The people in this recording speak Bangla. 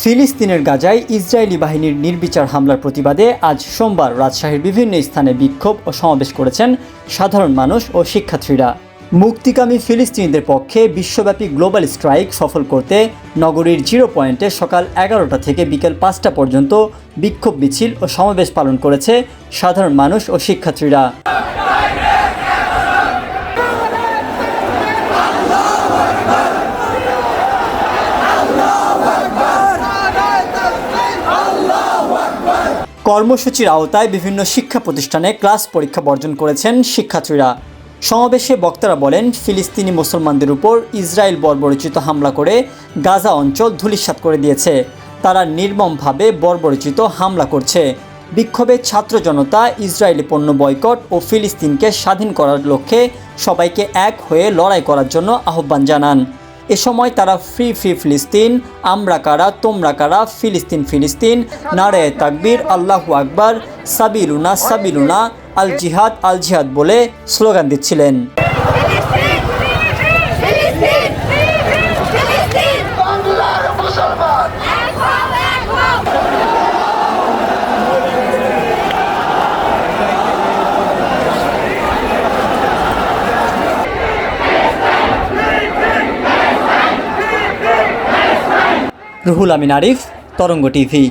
ফিলিস্তিনের গাজায় ইসরায়েলি বাহিনীর নির্বিচার হামলার প্রতিবাদে আজ সোমবার রাজশাহীর বিভিন্ন স্থানে বিক্ষোভ ও সমাবেশ করেছেন সাধারণ মানুষ ও শিক্ষার্থীরা। মুক্তিকামী ফিলিস্তিনিদের পক্ষে বিশ্বব্যাপী গ্লোবাল স্ট্রাইক সফল করতে নগরীর 0 পয়েন্টে সকাল 11টা থেকে বিকেল 5টা পর্যন্ত বিক্ষোভ মিছিল ও সমাবেশ পালন করেছে সাধারণ মানুষ ও শিক্ষার্থীরা। কর্মসূচির আওতায় বিভিন্ন শিক্ষা প্রতিষ্ঠানে ক্লাস পরীক্ষা বর্জন করেছেন শিক্ষার্থীরা। সমাবেশে বক্তারা বলেন, ফিলিস্তিনি মুসলমানদের উপর ইসরায়েল বর্বরোচিত হামলা করে গাজা অঞ্চল ধূলিসাৎ করে দিয়েছে। তারা নির্মমভাবে বর্বরোচিত হামলা করছে। বিক্ষোভে ছাত্র জনতা ইসরায়েলি পণ্য বয়কট ও ফিলিস্তিনকে স্বাধীন করার লক্ষ্যে সবাইকে এক হয়ে লড়াই করার জন্য আহ্বান জানান। এ সময় তারা ফ্রি ফ্রি ফিলিস্তিন, আমরা কারা তোমরা কারা, ফিলিস্তিন ফিলিস্তিন, নারায়ে তাকবীর, আল্লাহু আকবার, সাবিলুনা সাবিলুনা, আল জিহাদ বলে স্লোগান দিচ্ছিলেন। রুহুল আমিন আরিফ, তরঙ্গ টিভি।